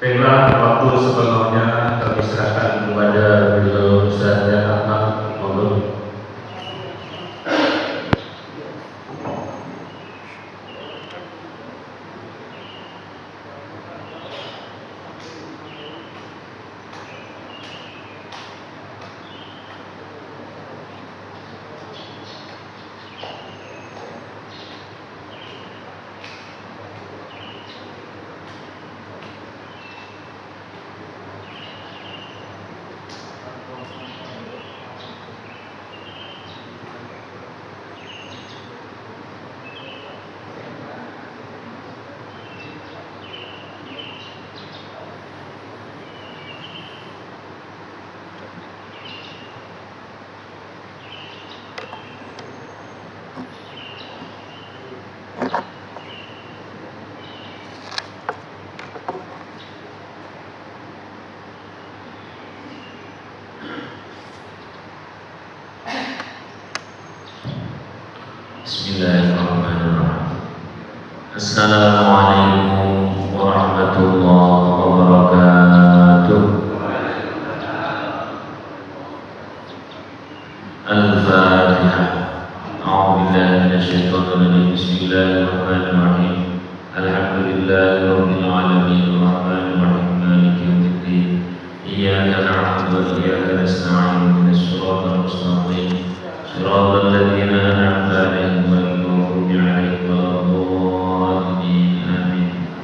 Baiklah, waktu sepenuhnya kami serahkan kepada beliau Ustaz Ahmad. Monggo. Bismillahirrahmanirrahim. Assalamualaikum warahmatullahi wabarakatuh. Al-Fatihah. A'udzubillahi minasyaitonir rajim. Bismillahirrahmanirrahim. Alhamdulillahirabbil alamin arrahmanir rahim maliki yaumiddin. Iyyaka na'budu wa iyyaka nasta'in ihdinas siratal mustaqim. Shiratal ladzina an'amta 'alaihim ghairil maghdubi 'alaihim waladdallin. Amin.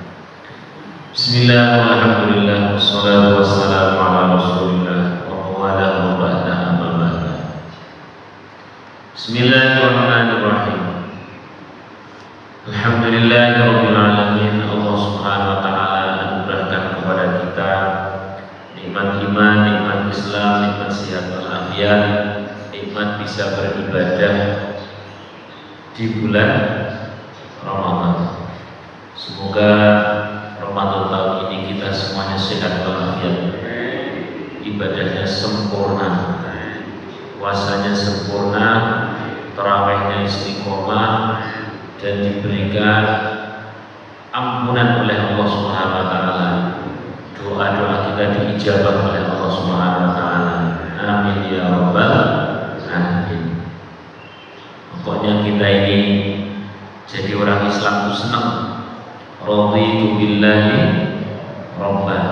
Bismillah walhamdulillah wassalatu wassalamu ala Rasulillah wa ala alihi wa ba'da. Bismillahirrahmanirrahim. Alhamdulillahirabbil alamin. Allah Subhanahu wa taala anugerahkan kepada kita nikmat iman, nikmat Islam, nikmat sehat walafiat, nikmat bisa beribadah di bulan Ramadan. Semoga Ramadan tahun ini kita semuanya sehat walafiat, ibadahnya sempurna, puasanya sempurna, tarawihnya istiqomah, dan diberikan ampunan oleh Allah Subhanahu wa taala. Doa-doa kita diijabah oleh Allah Subhanahu wa taala. Amin ya rabbal alamin. Pokoknya kita ini jadi orang Islam itu senang. Raditu billahi rabban.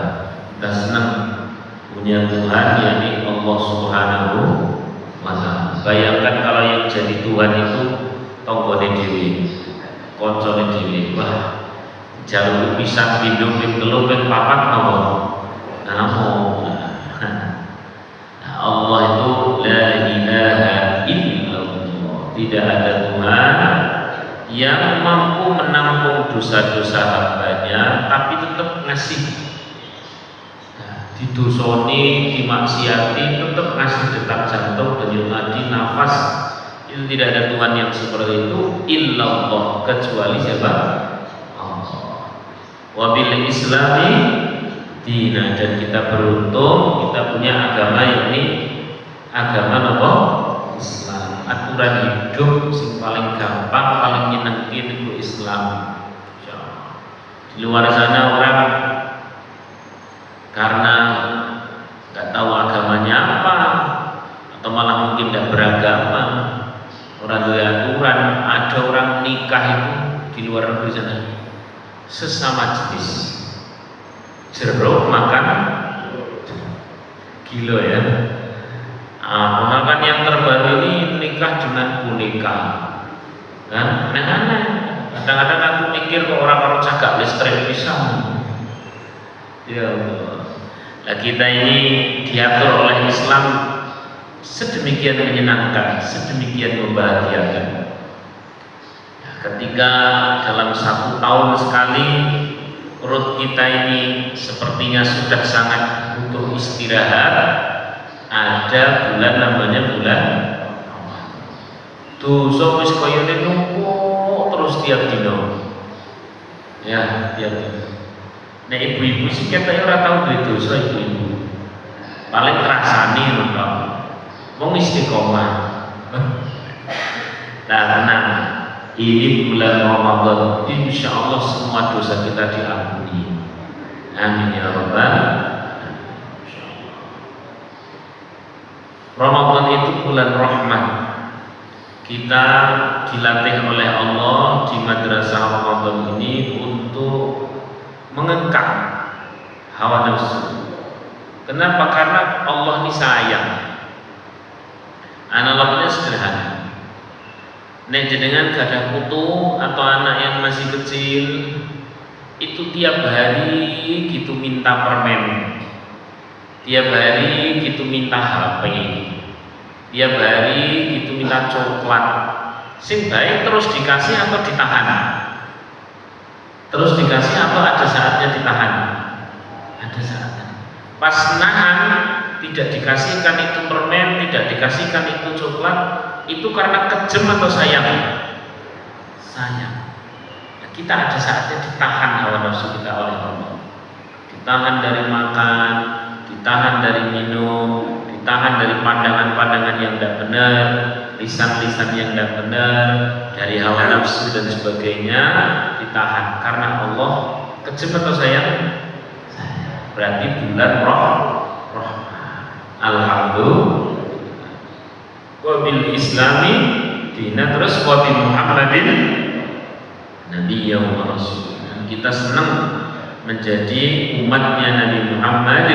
Kita senang punya Tuhan, yakni Allah Subhanahu wa taala. Bayangkan kalau yang jadi Tuhan itu tonggone dhewe, koncone dhewe. Wah, jalur pisang pindho ping 3 ping 4 napa? Allah itu la ilaha illallah. Tidak ada Tuhan yang mampu menampung dosa-dosa hambanya tapi tetap ngasih. Didosoni, dimaksiati, tetap ngasih detak jantung, denyut nadi, nafas. Itu tidak ada Tuhan yang seperti itu illallah, kecuali siapa? Allah. Wabil islami dina. Dan kita beruntung kita punya agama, yakni agama apa? Islam. Aturan hidup yang paling gampang, paling nyenengin itu Islam. Di luar sana orang karena nggak tahu agamanya apa, atau malah mungkin tidak beragama, orang aturan. Ada orang nikah itu di luar negeri sana sesama jenis, jeruk makan gila ya. Bahkan yang terbaru ini nikah dengan boneka, kan? Aneh-aneh. Kadang-kadang aku mikir kok orang-orang cagak listrik pisang. Ya Allah. Nah, kita ini diatur oleh Islam sedemikian menyenangkan, sedemikian membahagiakan. Ya, ketika dalam 1 tahun sekali perut kita ini sepertinya sudah sangat butuh istirahat, ada bulan namanya bulan dosa wis koyone numpuk terus tiap dino. Ya, tiap dino. Nah, ibu-ibu sih katanya ora tau duwe dosa ibu-ibu. Paling ngrasani ngono. Wong istiqomah. Nah, ini bulan Ramadan, insya Allah semua dosa kita diampuni. Amin ya rabbal alamin. Ramadan itu bulan rahmat. Kita dilatih oleh Allah di madrasah Ramadan ini untuk mengengkang hawa nafsu. Kenapa? Karena Allah ini sayang. Analoginya sederhana. Nek jenengan gadah putu atau anak yang masih kecil, itu tiap hari gitu minta permen, tiap hari gitu minta HP, tiap hari gitu minta coklat. Sing baik terus dikasih atau ditahan? Terus dikasih atau ada saatnya ditahan? Ada saatnya. Pas nahan, tidak dikasihkan itu permen, tidak dikasihkan itu coklat, itu karena kejem atau sayang? Sayang. Nah, kita ada saatnya ditahan hawa nafsu kita oleh Allah. Ditahan dari makan, ditahan dari minum, ditahan dari pandangan-pandangan yang tidak benar, lisan-lisan yang tidak benar, dari hawa nafsu dan sebagainya, ditahan karena Allah. Kejem atau sayang? Berarti bulan rahmat. Alhamdulillah. Wa bil islami dina, terus wa bi Muhammadin nabiyyan wa rasul. Kita senang menjadi umatnya Nabi Muhammad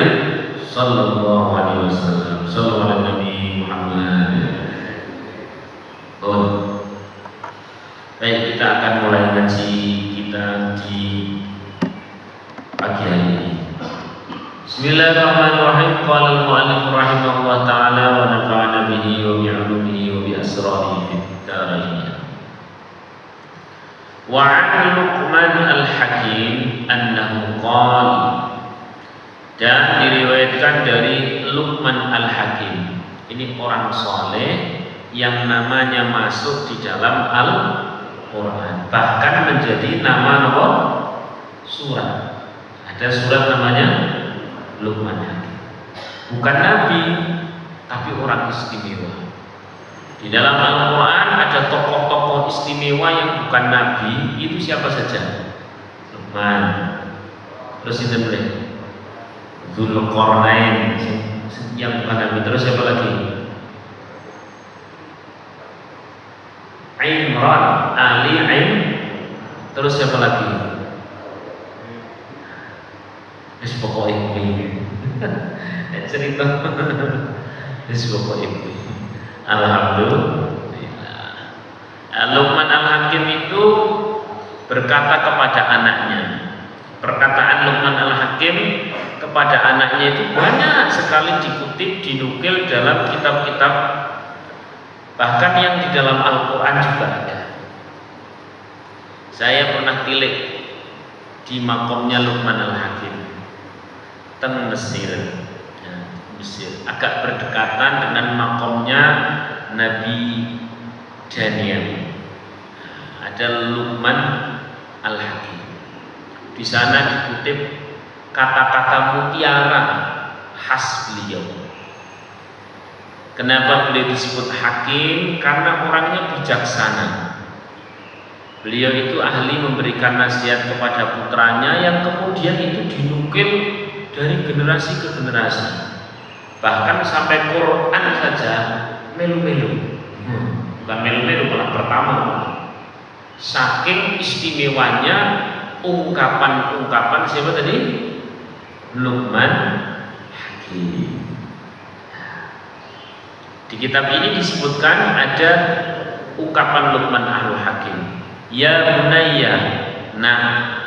sallallahu alaihi wasallam. Sallallahu alaihi Nabi Muhammad. Baik, kita akan mulai ngaji kita di pagi hari ini. Bismillahirrahmanirrahim. Qala al-mu'allif rahimahullah ta'ala wa nafa'ana bihi wa bi'ulumihi wa bi'asrarihi fid dharain. Wa 'an Luqman al-Hakim annahu qala, dan diriwayatkan dari Luqman al-Hakim. Ini orang saleh yang namanya masuk di dalam Al-Qur'an, bahkan menjadi nama surat. Ada surat namanya Luqman Hakim. Bukan nabi, tapi orang istimewa. Di dalam Al-Quran ada tokoh-tokoh istimewa yang bukan nabi. Itu siapa saja? Luqman. Terus itu boleh Dzulqarnain yang bukan nabi. Terus siapa lagi? Imran, Ali Terus siapa lagi? Wis pokoke kuwi. Cerita. Wis pokoke kuwi. Alhamdulillah. Luqman al-Hakim itu berkata kepada anaknya. Perkataan Luqman al-Hakim kepada anaknya itu banyak sekali dikutip, dinukil dalam kitab-kitab, bahkan yang di dalam Al-Quran juga ada. Saya pernah tilik di makomnya Luqman al-Hakim teng Mesir, agak berdekatan dengan makomnya Nabi Daniel. Ada Luqman al-Hakim. Di sana dikutip kata-kata mutiara khas beliau. Kenapa beliau disebut hakim? Karena orangnya bijaksana. Beliau itu ahli memberikan nasihat kepada putranya yang kemudian itu dinukil dari generasi ke generasi. Bahkan sampai Quran saja melu-melu. Bukan melu-melu, malah pertama. Saking istimewanya ungkapan-ungkapan siapa tadi? Luqman Hakim. Di kitab ini disebutkan ada ungkapan Luqman al-Hakim. Ya bunayya, nah,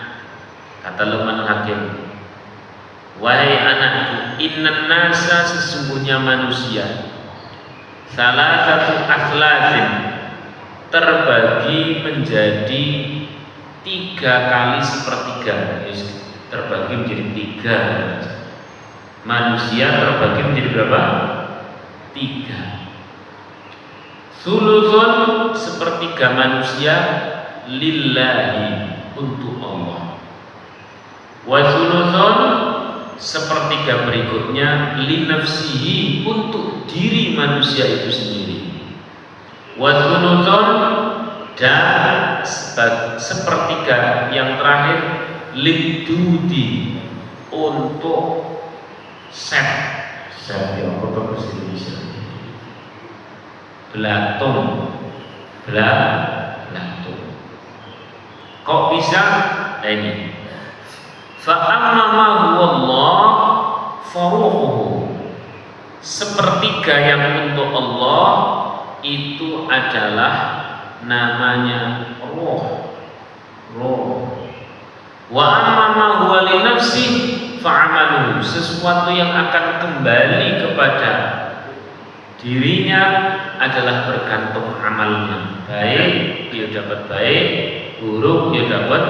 kata Luqman al-Hakim, wahai anakku, innan nasa, sesungguhnya manusia, salah satu akhlasin, terbagi menjadi 3 kali sepertiga. Terbagi menjadi 3. Manusia terbagi menjadi berapa? 3. Sulusun, sepertiga manusia, lillahi, untuk Allah. Wa sulusun, sepertiga berikutnya, linafsihi, untuk diri manusia itu sendiri. Wa sulusun, dan sepertiga yang terakhir, lidudi, untuk set ya apa bahasa Indonesia? Belatung. Kok bisa? Nah ini. Fa amma ma huwa Allah faruhu. Sepertiga yang untuk Allah itu adalah namanya roh. Wa amma ma huwa li nafsi fa'amaluhu. Sesuatu yang akan kembali kepada dirinya adalah bergantung amalnya. Baik dia dapat baik, buruk dia dapat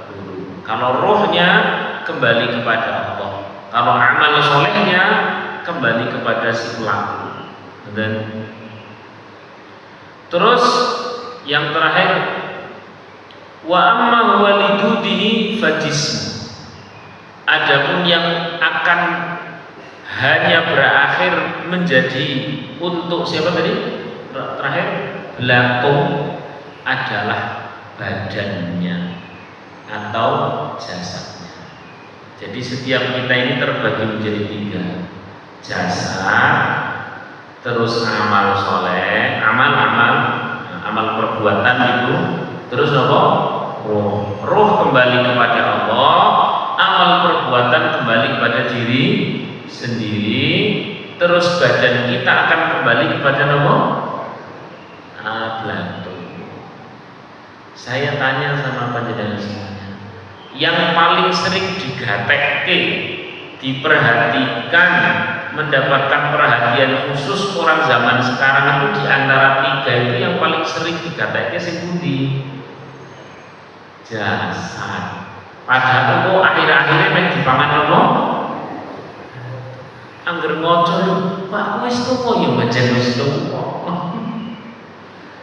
buruk. Kalau rohnya kembali kepada Allah, kalau amal solehnya kembali kepada si pelaku. Dan terus yang terakhir, wa amma huwa lidudihi fajism. Adapun yang akan hanya berakhir menjadi untuk siapa tadi? Terakhir, belatung adalah badannya atau jasadnya. Jadi setiap kita ini terbagi menjadi 3. Jasad, terus amal soleh, amal perbuatan itu, terus apa? Roh kembali kepada Allah, amal perbuatan kembali kepada diri sendiri, terus badan kita akan kembali kepada apa? Belatung. Saya tanya sama panjenengan semuanya, yang paling sering digatekke, diperhatikan, mendapatkan perhatian khusus orang zaman sekarang itu di antara 3 itu yang paling sering digatekke sing pundi? Jasad. Padahal kok akhir-akhirnya mek dipangan apa? Angger ngoco lho, Pak wis tuwa ya pancen wis tuwa.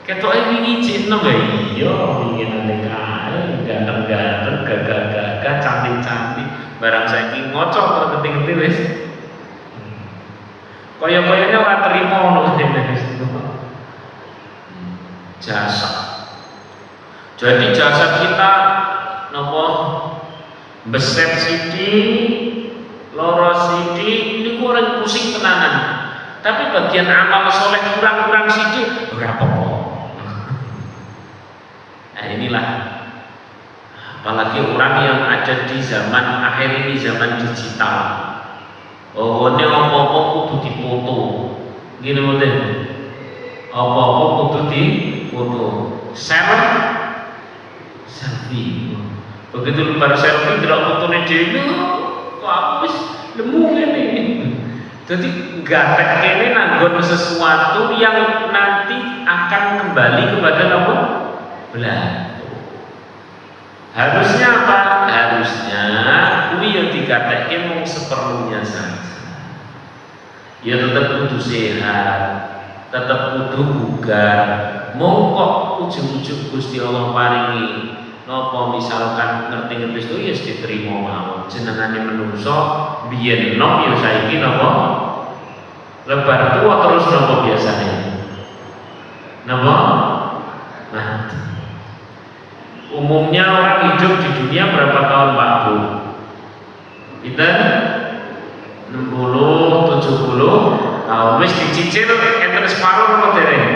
Ketoke wingi cino gak iya, winginane kae ganteng-ganteng, gagah-gagah, cantik-cantik, barang saiki ngoco terketing-keting wis. Kaya-kayane ora trimo ngono wis tuwa. Jasad. Jadi jasad kita napa beset sithik, loro sithik niku ora pusing tenanan. Tapi bagian amal soleh kurang-kurang sithik ora apa-apa. Nah inilah, apalagi orang yang ada di zaman akhir ini, zaman digital. Oh, ini apa-apa kudu dipoto. Gini mungkin, apa-apa kudu dipoto. Selfie. Begitu lebar selfie, tidak fotone dhewe, kok aku wis lemu ngene. Jadi gatek kene nanggon sesuatu yang nanti akan kembali kepada apa? Belatung. Harusnya apa? Harusnya kuwi yang digatekke mung seperlunya saja. Ya tetap kudu sehat, tetap kudu bugar. Mung kok ujug-ujug Gusti Allah paringi napa misalkan ngerti-ngerti itu ya diterima mawon. Jenengane menungso biyen nom ya saiki napa? Lebar tua terus napa biasanya? Napa? Mati. Umumnya orang hidup di dunia berapa tahun Pak Bu? Kita 60, 70 tahun. Wis dicicil enten separuh apa dereng?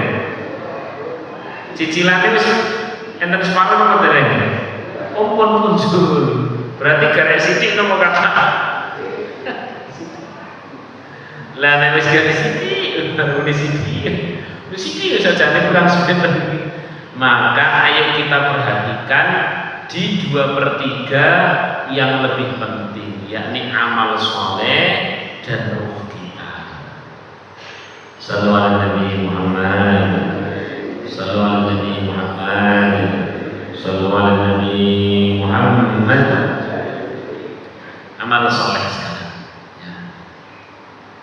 Cicilannya wis enten separuh apa dereng? Pun punjul. Berarti garek sithik napa kakak? Lah nek wis garek sithik, baru sithik. Wis sithik sajane kurang sulit. Maka ayo kita perhatikan di 2/3 yang lebih penting, yakni amal soleh dan ruh kita. Sallu ala Nabi Muhammad, sallu ala Nabi Muhammad, sallu ala Nabi Muhammad. Amal soleh sekarang ya.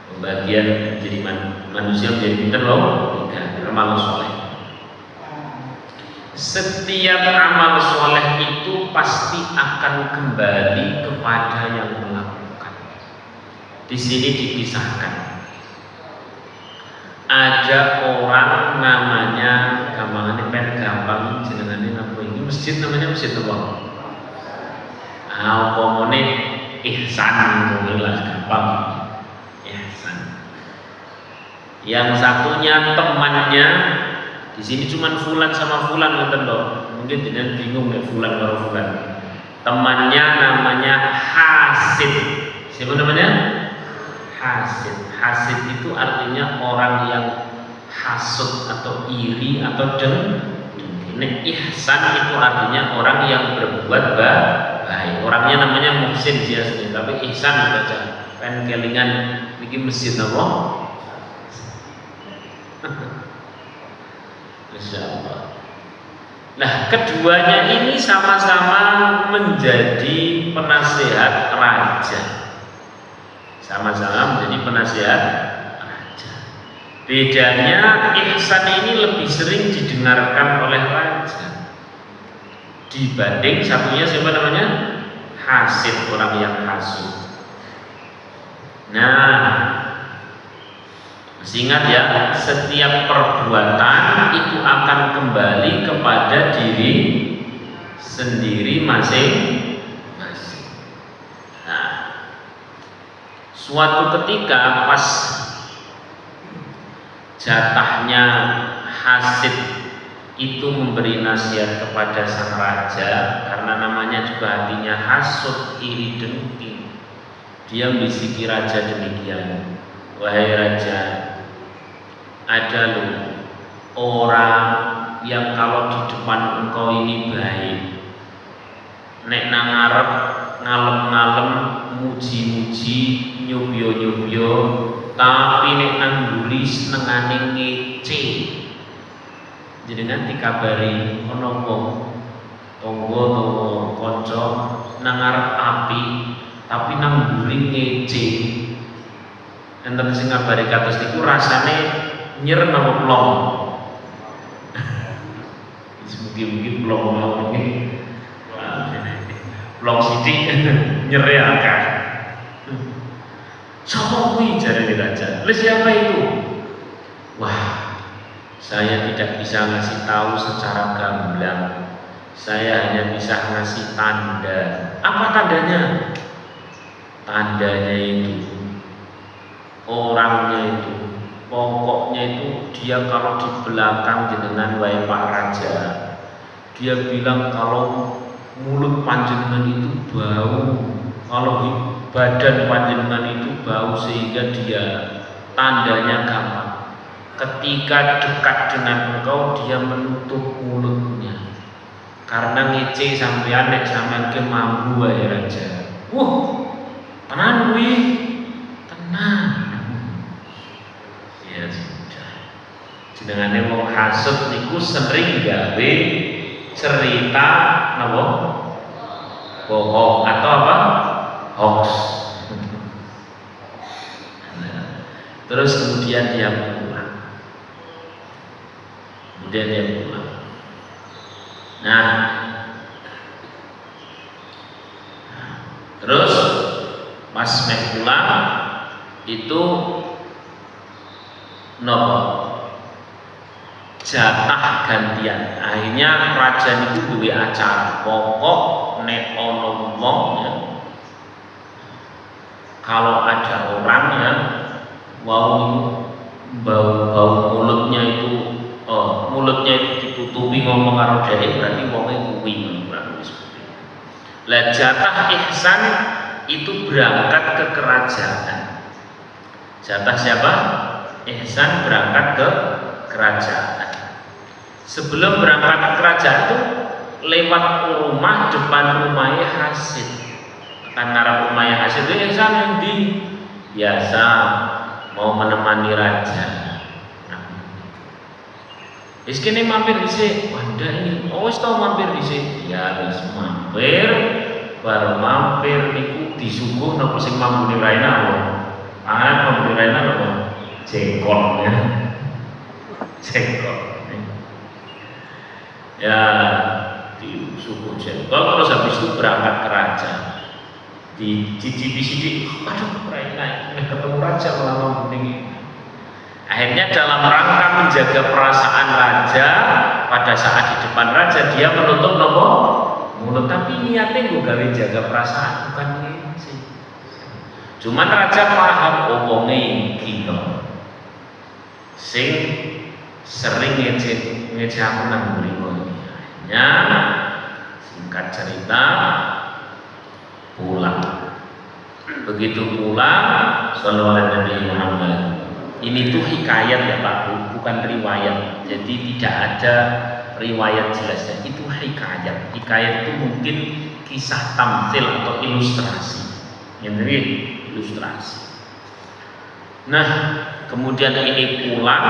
Pembagian jadi manusia menjadi pintar loh. 3 amal soleh. Setiap amal soleh itu pasti akan kembali kepada yang melakukan. Di sini dipisahkan. Ada orang namanya gampangannya gampang jenengannya apa ini masjid namanya masjid apa? Apa ihsan, mulailah gampang. Ihsan. Yang satunya temannya, di sini cuma fulan sama fulan ngoten lho. Mungkin jenengan bingung nek fulan karo fulan. Temannya namanya hasid. Siapa namanya? Hasid. Hasid itu artinya orang yang hasud atau iri atau dengki. Ihsan itu artinya orang yang berbuat baik. Orangnya namanya muhsin biasanya, tapi ihsan baca. Kan kelingan bikin masjid apa? Insyaallah. Nah, keduanya ini sama-sama menjadi penasehat raja. Sama-sama menjadi penasehat raja. Bedanya ihsan ini lebih sering didengarkan oleh raja dibanding satunya siapa namanya? Hasid, orang yang hasud. Nah, masih ingat ya, setiap perbuatan itu akan kembali kepada diri sendiri masing-masing. Nah, suatu ketika pas jatahnya hasid itu memberi nasihat kepada sang raja, karena namanya juga artinya hasud, iri dengki. Dia bisiki raja demikian, wahai raja, ada loh orang yang kalau di depan engkau ini baik, nek nang ngarep ngalem-ngalem, muji-muji, nyubyo-nyubyo, tapi nek nang mburi senengane ngece. Jenengan dikabari ana wong tangga utawa kanca nang ngarep api, tapi nang mburi ngece. Enten sing ngabari kados niku rasane nyer napa plong. Mugi-mugi plong iki plong sithik nyere akeh. Sapa kuwi jarene raja? Lha siapa itu? Wah, saya tidak bisa ngasih tahu secara gamblang. Saya hanya bisa ngasih tanda. Apa tandanya? Tandanya itu orangnya itu, pokoknya itu dia kalau di belakang jenengan wahai Pak Raja, dia bilang kalau mulut panjenengan itu bau, kalau badan panjenengan itu bau, sehingga dia tandanya gampang. Ketika dekat dengan engkau, dia menutup mulutnya karena ngece sampean nek sampean ke mampu wahai Raja. Tenan kuwi, tenang. Ya sudah. Jenengane wong hasud niku sering gawe cerita napa? Bohong atau apa? Hoax. Terus kemudian dia pulang. Nah, terus pas mek pulang itu nopo jatah gantian. Akhirnya raja niku duwe acara pokok nek ana wong ya, kalau ada orang yang bau mulutnya itu ditutupi ngomong karo dhek, berarti wonge kuwi kurang lebih seperti itu. Lah jatah ihsan itu berangkat ke kerajaan. Jatah siapa? Ihsan berangkat ke kerajaan. Sebelum berangkat ke kerajaan itu lewat rumah, depan rumahnya hasid. Kan ngarep rumahnya hasid itu ihsan yang di biasa mau menemani raja. Wis kene mampir dhisik, wanda ini. Oh wis tau mampir dhisik. Ya wis mampir, bar mampir niku disuguh napa sing mambune raina apa? Panganan mambune raina napa? Jengkol ya. Jengkol. Ya disuguh jengkol, terus habis itu berangkat ke raja. Dicicipi sidik, aduh raina ini ketemu raja malah mambune ini. Akhirnya dalam rangka menjaga perasaan raja, pada saat di depan raja dia menutup mulut, tapi niatnya gue gawe jaga perasaan, bukan ngisi. Cuman raja paham omonge kita sing sering ngece aku nang mriko. Ya, singkat cerita pulang. Begitu pulang, sallallahu alaihi Muhammad. Ini tuh hikayat ya Pak, bukan riwayat. Jadi tidak ada riwayat jelasnya. Itu hikayat. Hikayat itu mungkin kisah tamtsil atau ilustrasi. Yang ini ilustrasi. Nah, kemudian ini pulang,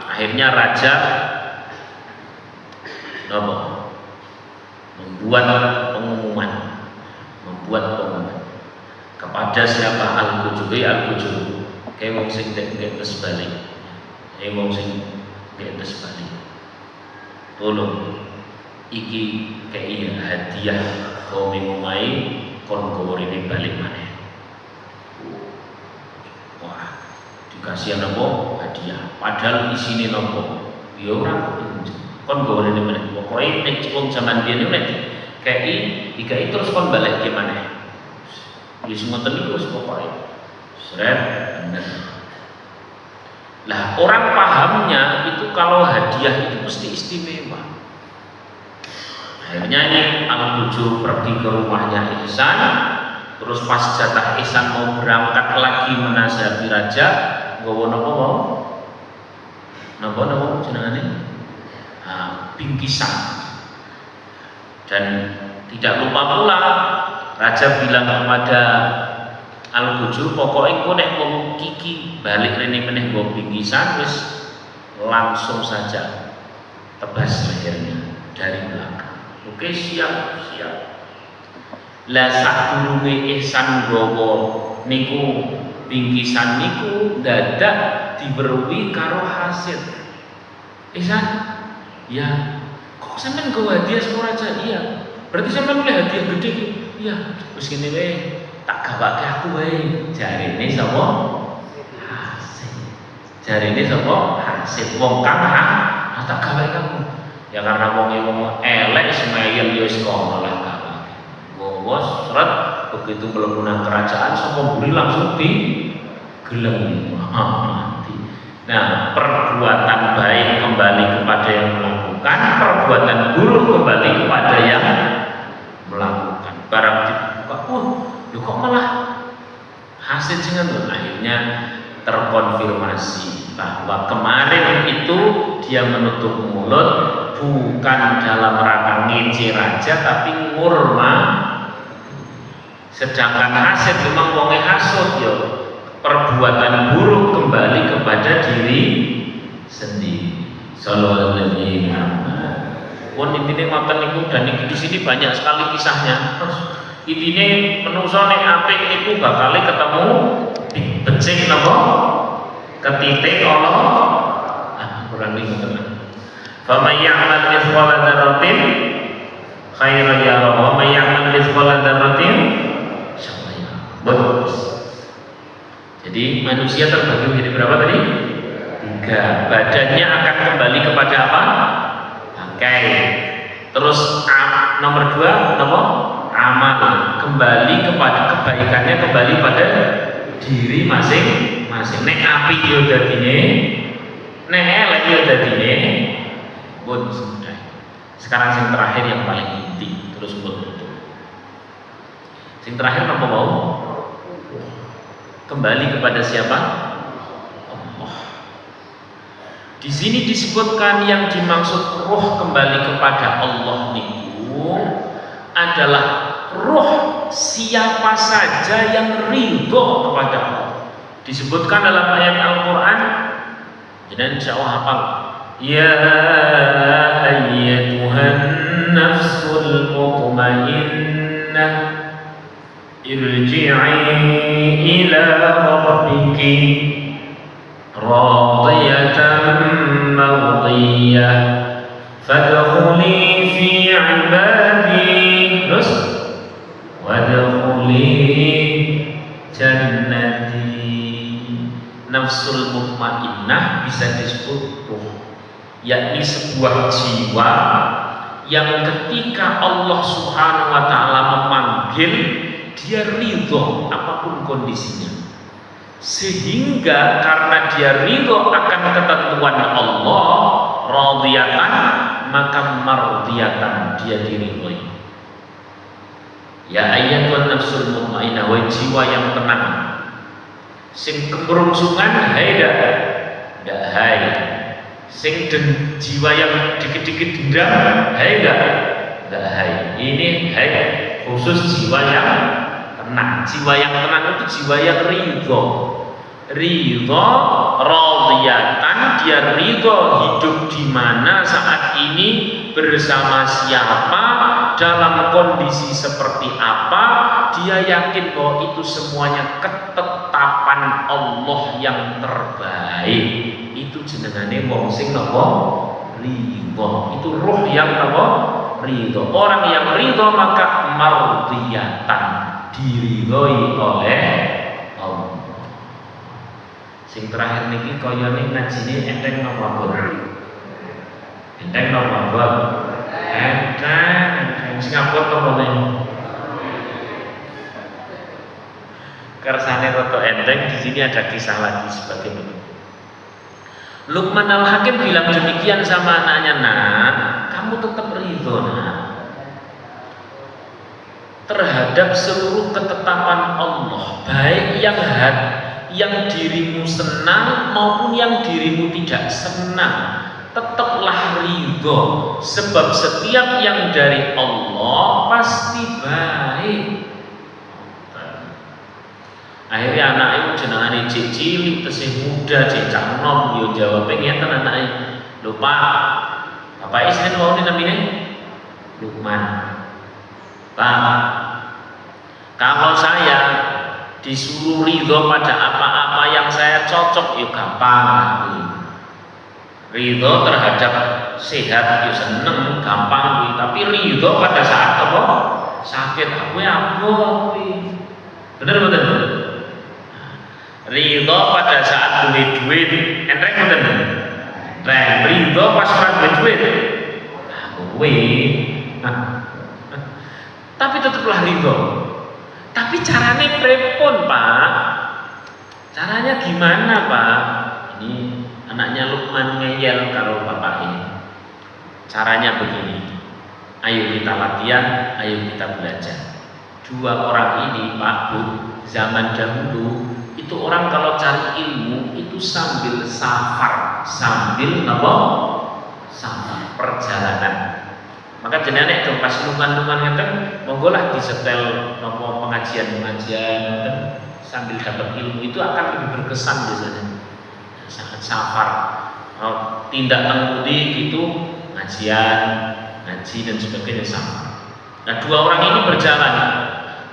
akhirnya raja membuat pengumuman kepada siapa al-Qujuri kayak wong sing ndek balik. Wong sing ndek balik. Tolong iki kaya hadiah kaum ngomai kon gorene balik maneh. Wah, dikasih apa? Hadiah. Padahal isine nopo? Ya ora kon gorene maneh. Pokoke nek wong jaman biyen nek dikai terus kon balik maneh. Ya semua niku wis pokoke. Seret bener. Lah orang pahamnya itu kalau hadiah itu mesti istimewa. Akhirnya ini Al-Qujur pergi ke rumahnya Ihsan. Terus pas jatah Ihsan mau berangkat lagi menasihati raja, nggawa napa jenengane? Bingkisan. Dan tidak lupa pula raja bilang kepada Al-Qujur, pokoknya kau nek mau kiki balik rene meneh nggo bingkisan wis langsung saja tebas lehernya dari belakang. Oke, siap. Lah sadurunge Ihsan nggawa niku bingkisan niku dadak diweruhi karo Hasid. Ihsan, ya kok sampean nggawa hadiah saka raja? Iya. Berarti sampean milih hadiah gede iki. Iya, wis ngene wae. Tak gawake aku wae. Jarine sapa? Hasid. Wong kang tak gawake kamu. Ya karena wong elek semayel ya wis kono lah gawake. Gowo sret begitu mlebu nang kerajaan sapa mburi langsung digelem mati. Nah, perbuatan baik kembali kepada yang melakukan, perbuatan buruk kembali kepada yang melakukan. Barang dibuka, lu kok malah hasil dengan akhirnya terkonfirmasi bahwa kemarin itu dia menutup mulut bukan dalam rangka ngece raja tapi ngurma. Sedangkan hasil memang wonge hasud yo, perbuatan buruk kembali kepada diri sendiri. Sallallahu alaihi wasallam. Pun intine ngoten niku dan di sini banyak sekali kisahnya. Intine menungso nek apik niku bakal ketemu becik napa? Ketitik Allah. Kurang niku tenan. Fa may ya'mal mithqala dzarratin khairan yarah wa may ya'mal mithqala dzarratin syarran yarah. Bagus. Jadi manusia terbagi menjadi berapa tadi? 3. Badannya akan kembali kepada apa? Bangkai. Terus nomor 2 apa? Amal, kembali kepada kebaikannya, kembali pada diri masing-masing. Nek api yo dadine, nek elek yo dadine. Pun sudah. Sekarang yang terakhir yang paling inti, terus tutup. Yang terakhir apa mau? Kembali kepada siapa? Allah. Di sini disebutkan yang dimaksud roh kembali kepada Allah niku adalah roh siapa saja yang ridho kepada Allah. Disebutkan dalam ayat Al-Quran, dan insyaallah hafal. Ya ayyatuhan nafsul mutmainnah irji'i ila rabbiki radiyatan mardiyah fadkhuli fi ibadi wadkhuli jannati. Nafsul mutmainnah bisa disebut ruh, yakni sebuah jiwa yang ketika Allah Subhanahu wa taala memanggil dia ridho apapun kondisinya, sehingga karena dia ridho akan ketentuan Allah, radiyatan, maka mardiyatan, dia diridhoi. Ya ayyatuhan nafsul mutmainnah, wa jiwa yang tenang, sing kemerungsungan hai dak hai, sing jiwa yang dikit-dikit dendam hai dak hai. Ini hai khusus jiwa yang tenang. Jiwa yang tenang itu jiwa yang ridho, radiyatan, dia ridho hidup di mana saat ini, bersama siapa, dalam kondisi seperti apa, dia yakin bahwa itu semuanya ketetapan Allah yang terbaik. Itu jenengane wong sing napa ridho. Itu ruh yang napa ridho. Orang yang ridho maka mardiyatan, diridhoi oleh Allah. Sing terakhir niki kaya ning ngajine enteng napa boten? Enteng napa boten? Enteng. Singapura to boten. Kersane rada enteng, di sini ada kisah lagi sebagai berikut. Luqman Al-Hakim bilang demikian sama anaknya, "Nak, kamu tetap ridho, nak, terhadap seluruh ketetapan Allah, baik yang dirimu senang maupun yang dirimu tidak senang. Tetaplah ridho, sebab setiap yang dari Allah pasti baik." Akhirnya anak itu jenengane cek cilik, tesih muda, cek cak nom, yo jawabnya ngeten anake. Lho Pak, bapak isine wau namine Luqman. Pak, kalau saya disuruh ridho pada apa-apa yang saya cocok, ya gampang. Ridho terhadap sehat, ya seneng, gampang. Tapi ridho pada saat apa? Sakit, aku ya apa? Bener bener. Ridho pada saat duit, enteng bener. Ridho pas ora duit. Tapi tetaplah ridho. Tapi caranya prepon Pak. Caranya gimana Pak? Ini anaknya Luqman ngeyel kalau bapak ini. Caranya begini. Ayo kita latihan, ayo kita belajar. Dua orang ini Pak Bu, zaman dahulu itu orang kalau cari ilmu itu sambil safar, sambil apa? Safar, perjalanan. Maka jenenge itu pas lungan-lungan ngeten, monggolah disetel nopo pengajian sambil dapat ilmu, itu akan lebih berkesan biasanya. Sangat safar. Tindak tengudi gitu, ngajian, ngaji dan sebagainya safar. Nah, dua orang ini berjalan,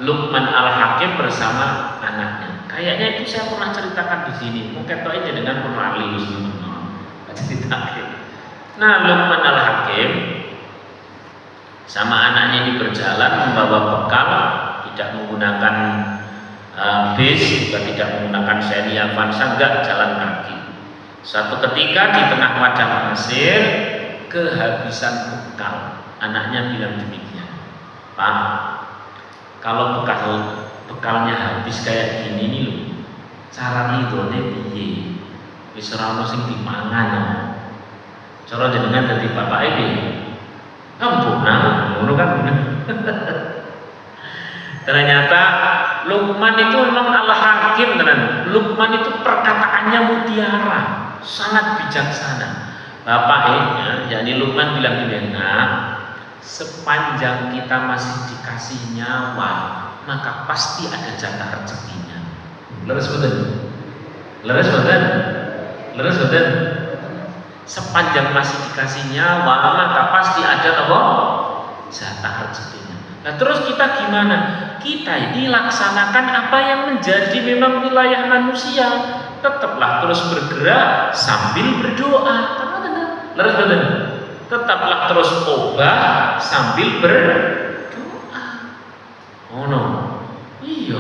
Luqman Al-Hakim bersama anaknya. Kayaknya itu saya pernah ceritakan di sini. Mungkin toh aja dengan penali ceritakan. Nah, Luqman Al-Hakim sama anaknya ini berjalan membawa bekal, tidak menggunakan bis, juga tidak menggunakan Xenia Avanza, enggak, jalan kaki. Suatu ketika di tengah padang pasir kehabisan bekal. Anaknya bilang demikian, "Pak, kalau bekalnya habis kayak gini nih loh, cara ridhone piye? Wis ora ono sing dimangan." Cara jenengan dadi bapak iki. Ampun, ngono kan. Ternyata Luqman itu memang Al-Hakim tenan. Luqman itu perkataannya mutiara, sangat bijaksana. Bapaknya, yakni Luqman bilang gini, "Nah, sepanjang kita masih dikasih nyawa, maka pasti ada jatah rezekinya." Leres betul? Leres betul? Leres betul? Sepanjang masih dikasih nyawa, maka pasti ada apa? Jatah rezekinya. Nah, terus kita gimana? Kita ini laksanakan apa yang menjadi memang wilayah manusia. Tetaplah terus bergerak sambil berdoa. Leres betul? Tetaplah terus obah sambil berdoa. Oh no, iya,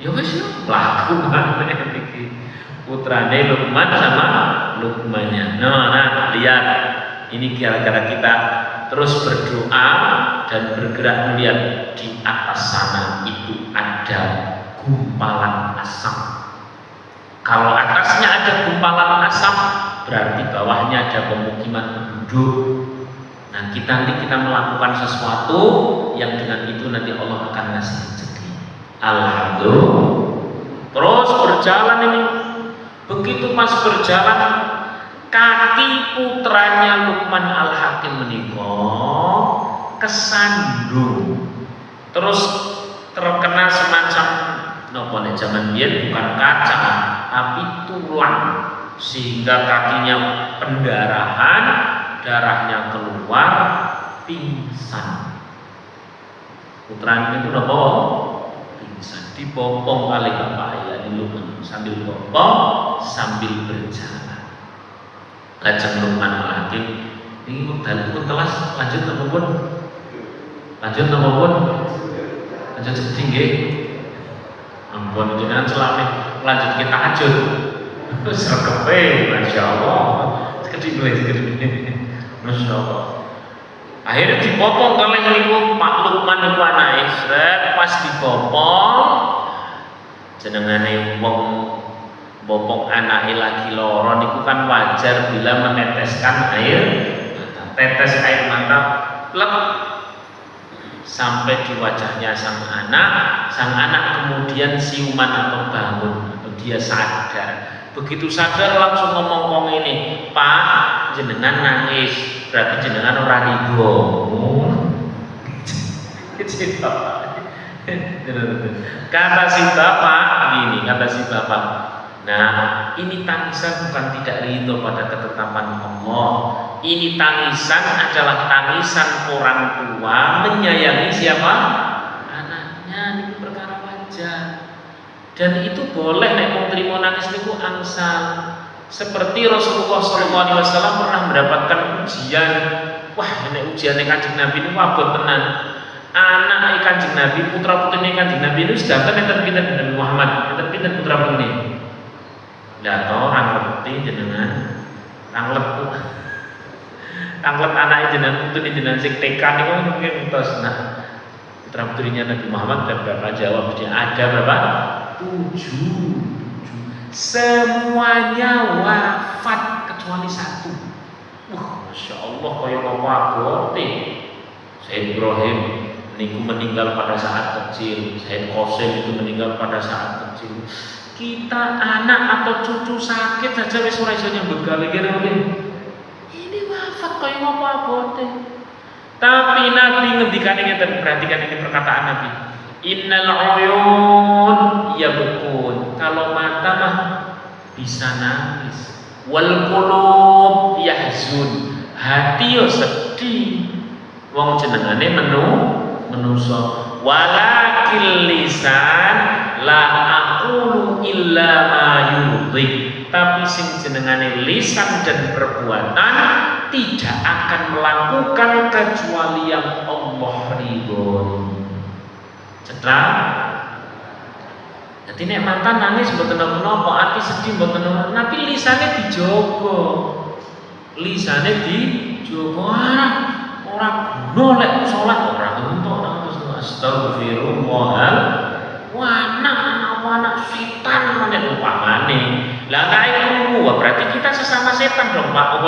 ya wes yo laku banget iki. Putrane Luqman sama Luqmannya. Nah, lihat ini gara-gara kita terus berdoa dan bergerak melihat di atas sana itu ada gumpalan asap. Kalau atasnya ada gumpalan asap, berarti bawahnya ada pemukiman penduduk. Nah, nanti kita melakukan sesuatu yang dengan itu nanti Allah akan ngasih rezeki. Alhamdulillah. Terus berjalan ini. Begitu pas berjalan, kaki putranya Luqman Al-Hakim menikah kesandung. Terus terkena semacam nopo nek zaman biyen bukan kaca tapi tulang, sehingga kakinya pendarahan, darahnya keluar, pingsan. Putranya itu nopo pingsan, dibopong kali bapak ya di Luqman, sambil bopong sambil berjalan. Lajeng Luqman Al-Hakim ini pun telas lanjut apa pun? Lanjut apa pun? Lanjut setinggi. Ampun jenengan selame lanjut kita ajut. Serkepe, masya Allah. Sekedip dua, masya Allah. Akhirnya dipopong oleh niku Pak Luqman niku anake, pas dipopong jenengane wong bopong anake lagi loro niku kan wajar bila meneteskan air mata. Tetes air mata plek sampai di wajahnya sang anak kemudian siuman atau bangun atau dia sadar. Begitu sadar langsung ngomong ini, Pak jenengan nangis berarti jenengan ora ridho. Kata si bapak gini, kata si bapak, nah ini tangisan bukan tidak ridho pada ketetapan Allah. Ini tangisan adalah tangisan orang tua menyayangi siapa? Anaknya. Ini perkara wajar. Dan itu boleh nek wong trimo nangis niku angsal. Seperti Rasulullah SAW pernah mendapatkan ujian. Wah, nek ujiane Kanjeng Nabi niku abot tenan. Anak Kanjeng Nabi, putra putrine Kanjeng Nabi niku sedanten enten pinten Nabi Muhammad, enten pinten putra putrine. Lah to ora ngerti jenengan. Anglet anak jenengan putu jenengan sing TK niku mungkin entos. Nah, putra putrinya Nabi Muhammad ada berapa? Jawab dia ada berapa? 7. Semuanya wafat kecuali 1. Masya Allah kaya apa abote. Sayyid Ibrahim niku meninggal pada saat kecil. Sayyid Qasim itu meninggal pada saat kecil. Kita anak atau cucu sakit saja wis ora iso nyambut gawe kene. Ini wafat kaya apa abote. Tapi Nabi ngendikane ngeten, perhatikan ini perkataan Nabi. Innal uyun yabkun. Kalau mata mah bisa nangis. Wal qulub yahzun. Hati yo sedih. Wong jenengane menuso. Walakil lisan la aqulu illa ma yurdi. Tapi sing jenengane lisan dan perbuatan tidak akan melakukan kecuali yang Allah ridhoi. Cetra. Jadi nek mantan nangis mboten napa-napa, ati sedih mboten napa, tapi lisane dijogo. Lisane dijogo. Ora guna lek salat ora entuk terus astagfirullah. Anak setan meneh upamane. Lah nek iku berarti kita sesama setan dong Pak.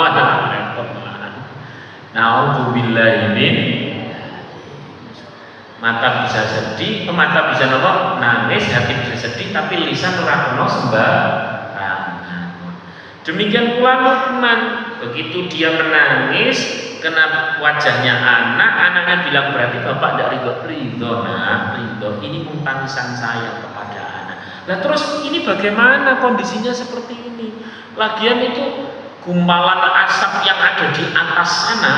Nauzubillahi min. Mata bisa sedih, mata bisa nopo nangis, hati bisa sedih, tapi lisan ora kena sembarangan. Demikian pula Luqman, begitu dia menangis, kena wajahnya anaknya bilang berarti bapak tidak ridho, nah ridho. Ini tangisan saya kepada anak. Nah terus ini bagaimana kondisinya seperti ini? Lagian itu gumpalan asap yang ada di atas sana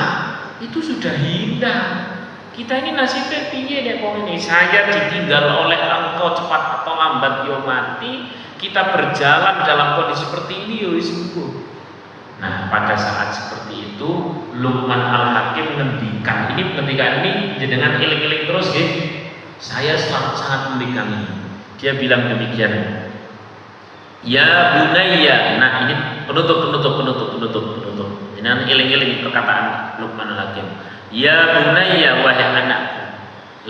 itu sudah hilang. Kita ini nasibnya piye nek wong ini? Saya ditinggal oleh engkau cepat atau lambat yo mati. Kita berjalan dalam kondisi seperti ini yo sembuh. Nah, pada saat seperti itu Luqman Al-Hakim menghentikan ini dengan iling-iling terus nggih. Saya sangat memegang ini. Dia bilang demikian. Ya bunayya. Nah, ini penutup. Dengan iling-iling perkataan Luqman Al-Hakim. Ya bunayya wahai anakku,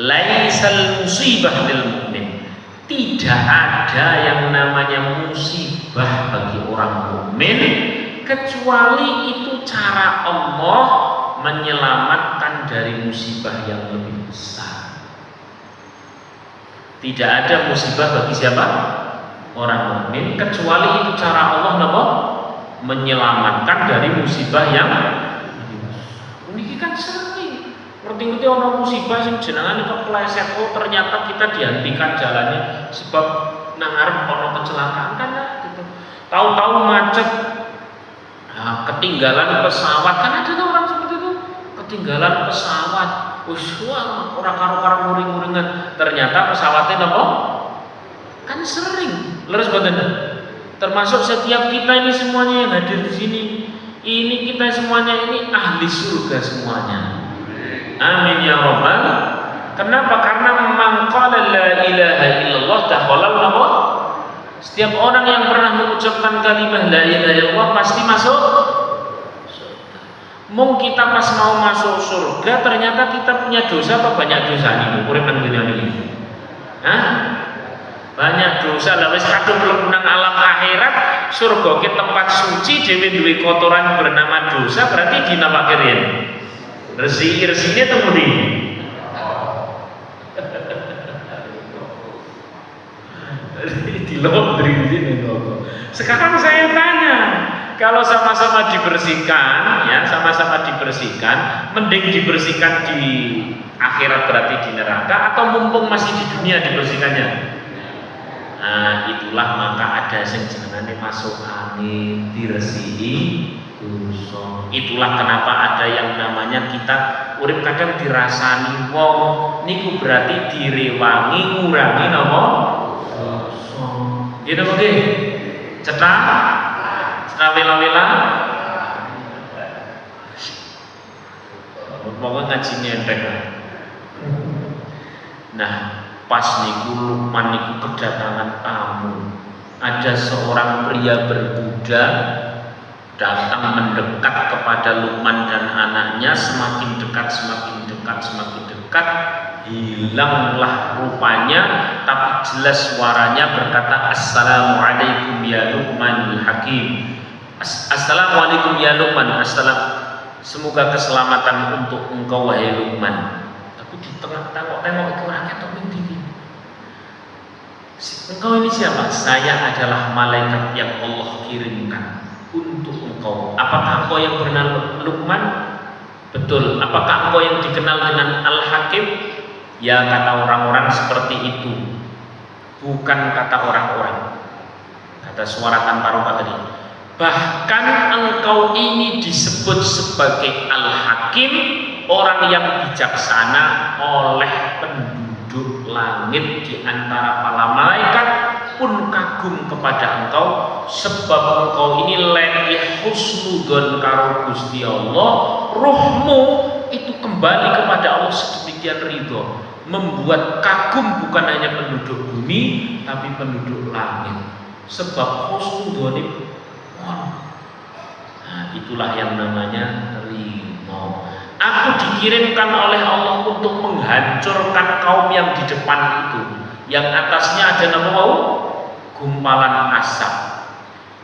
laisal musibah lil mukmin. Tidak ada yang namanya musibah bagi orang mukmin kecuali itu cara Allah menyelamatkan dari musibah yang lebih besar. Tidak ada musibah bagi siapa? Orang mukmin kecuali itu cara Allah menyelamatkan dari musibah yang ini kan sering ngerti-ngerti orang musibah yang jenengan kepleset, oh ternyata kita dihentikan jalannya sebab nang arep orang kecelakaan kan gitu. Tahu-tahu macet, nah, ketinggalan pesawat kan ada tuh orang seperti itu, ketinggalan pesawat, wah orang karo-karo nguring-nguringan, ternyata pesawatnya kan sering leres badan. Termasuk setiap kita ini semuanya yang hadir di sini, ini kita semuanya ini ahli surga semuanya. Amin ya rabbal. Kenapa? Karena man qala la ilaha illallah dakhala al-nar. Setiap orang yang pernah mengucapkan kalimat la ilaha illallah pasti masuk surga. Mung kita pas mau masuk surga ternyata kita punya dosa apa banyak dosa nih urip nang dunya ini. Hah? Banyak dosa lah wis kadung mlebu nang alam akhirat, surga ke tempat suci dhewe duwe kotoran bernama dosa, berarti dinapake riyen. Resiki-resine temu ndi? Di laundry di sini. Sekarang saya tanya, kalau sama-sama dibersihkan, ya sama-sama dibersihkan, mending dibersihkan di akhirat berarti di neraka atau mumpung masih di dunia dibersihkannya? Nah, itulah maka ada yang jenengane masuk angin diresihi dosa. Itulah kenapa ada yang namanya kita urip kadang dirasani wong niku berarti direwangi ngurangi napa dosa. Gitu nggih. Cetha wela-wela. Pokoknya ngajinya entek. Nah, pas niku Luqman niku kedatangan tamu. Ada seorang pria berkuda datang mendekat kepada Luqman dan anaknya, semakin dekat, hilanglah rupanya, tapi jelas suaranya berkata, Assalamualaikum ya Luqmanul Hakim. Assalamualaikum ya Luqman. Semoga keselamatan untuk engkau wahai Luqman. Tapi di tengah tengok itu orangnya tok tinggi. Engkau ini siapa? Saya adalah malaikat yang Allah kirimkan untuk engkau. Apakah engkau yang bernama Luqman? Betul. Apakah engkau yang dikenal dengan Al-Hakim? Ya, kata orang-orang seperti itu. Bukan kata orang-orang. Kata suara tanpa rupa tadi. Bahkan engkau ini disebut sebagai Al-Hakim, orang yang bijaksana oleh penduduk langit di antara para malaikat pun kagum kepada engkau, sebab engkau ini lek husnudzon karo Gusti Allah, ruhmu itu kembali kepada Allah sedemikian ridho, membuat kagum bukan hanya penduduk bumi tapi penduduk langit, sebab husnudzon. Nah, itulah yang namanya ridho. Aku dikirimkan oleh Allah untuk menghancurkan kaum yang di depan itu, yang atasnya ada nama gumpalan asap.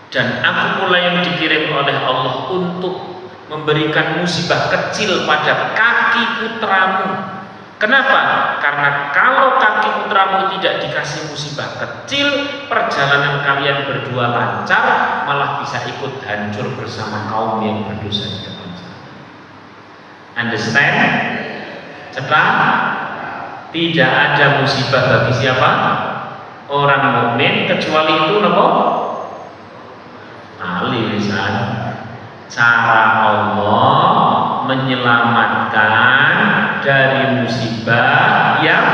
Dan aku pula yang dikirim oleh Allah untuk memberikan musibah kecil pada kaki putramu. Kenapa? Karena kalau kaki putramu tidak dikasih musibah kecil, perjalanan kalian berdua lancar, malah bisa ikut hancur bersama kaum yang berdosa di depan sana. Understand? Cepat. Tidak ada musibah bagi siapa? Orang mukmin kecuali itu napa? Alisan. Cara Allah menyelamatkan dari musibah yang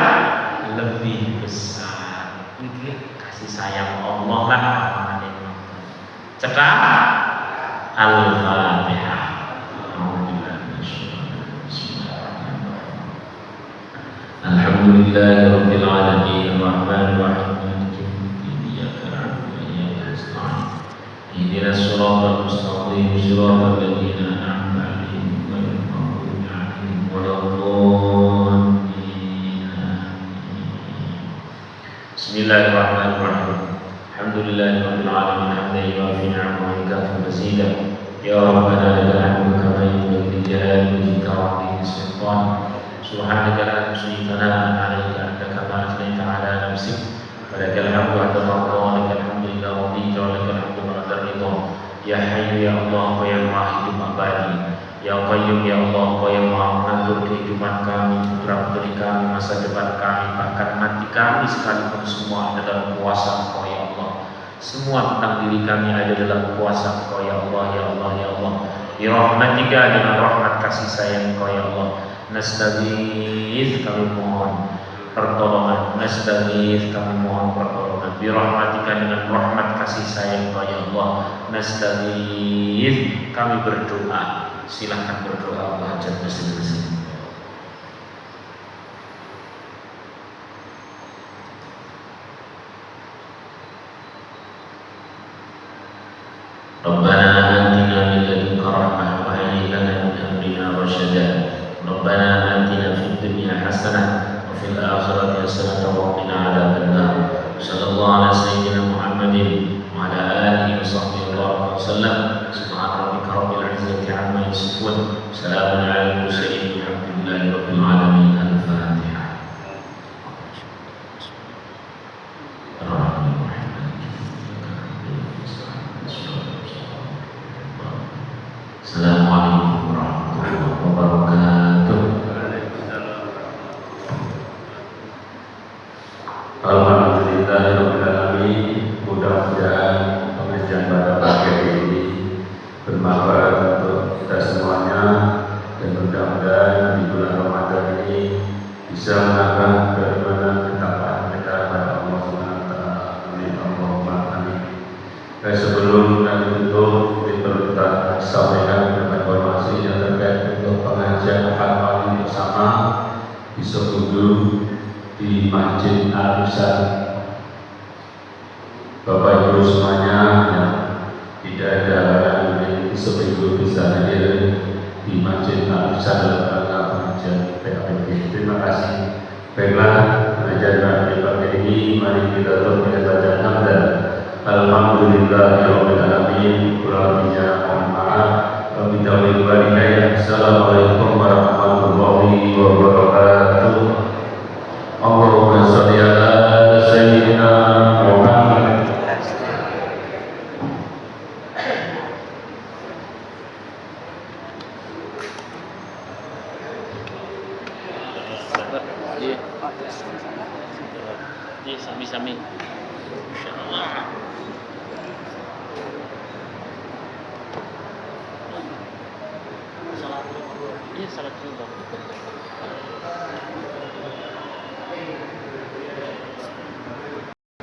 lebih besar. Ini kasih sayang Allah lah namanya. Cepat. Al-Fatihah. Alhamdulillahirabbil alamin arrahmanir rahim maliki yaumiddin iyyaka na'budu wa iyyaka nasta'in ihdinas siratal mustaqim siratal ladzina an'amta 'alaihim ghairil maghdubi 'alaihim Bismillahirrahmanirrahim. Alhamdulillahirabbil alamin hamdan yuwafi ni'amahu wa yukafi mazida. Ya Rabbana lakal hamdu kama yanbaghi li jalali wajhika wa 'azimi sultan. Subhanaka la nuhsi thana'an 'alaika anta kama athnayta 'ala nafsik. Wa lakal hamdu 'inda al-ridha wa lakal hamdu idza radita wa lakal hamdu ba'da ridha. Ya Hayyu ya Allah wa ya Maha Hidup abadi. Ya Qayyum ya Allah wa yang Maha mengatur kehidupan kami, putra-putri kami, masa depan kami, bahkan mati kami sekalipun semua ada dalam kuasa Engkau ya Allah. Semua tentang diri kami ada dalam kuasa Engkau ya Allah, ya Allah, ya Allah. Bi rahmatika, dengan rahmat kasih sayang Engkau ya Allah. Nastaghits, kami mohon pertolongan. Nastaghits, kami mohon pertolongan. Bi rahmatika, dengan rahmat kasih sayang Engkau ya Allah. Nastaghits, kami berdoa. Silahkan berdoa hajat masing-masing. Rabbana atina min ladunka rahmah wa hayyi lana min amrina rasyada. Rabbana atina fid dunya hasanah wa fil akhirati hasanah wa qina adzabannar. Sallallahu ala sayyidina Muhammadin wa ala alihi wa sahbihi wa sallam. Subhana rabbika rabbil izzati amma yasifun. Salamun alal mursalin walhamdulillahi rabbil alamin. Al-Fatihah. Assalamualaikum warahmatullahi wabarakatuh. Alhamdulillahirabbil alamin. Mudah-mudahan pengajian pada pagi ini bermanfaat untuk kita semuanya, dan mudah-mudahan di bulan Ramadan ini bisa menambah keimanan ketakwaan kita pada Allah Subhanahu wa taala. Amin Allahumma amin. Sebelum kami tutup, perlu kita sampaikan beberapa informasi yang terkait untuk pengajian fatwa bersama di Sekudu di Masjid Al-Ihsan. Bapak Ibu semuanya yang tidak ada halangan ini seminggu bisa hadir di Masjid Al-Ihsan dalam rangka pengajian PAPG. Terima kasih. Baiklah, pengajian PAPG ini mari kita tutup dengan bacaan hamdan. Alhamdulillahirabbil alamin. Kurang lebihnya mohon maaf. Wabillahi walhidayah. Assalamualaikum warahmatullahi wabarakatuh. Allahumma shalli ala sayyidina Muhammad. Sami-sami. Insyaallah. Salat dulu. Iya, salat dulu.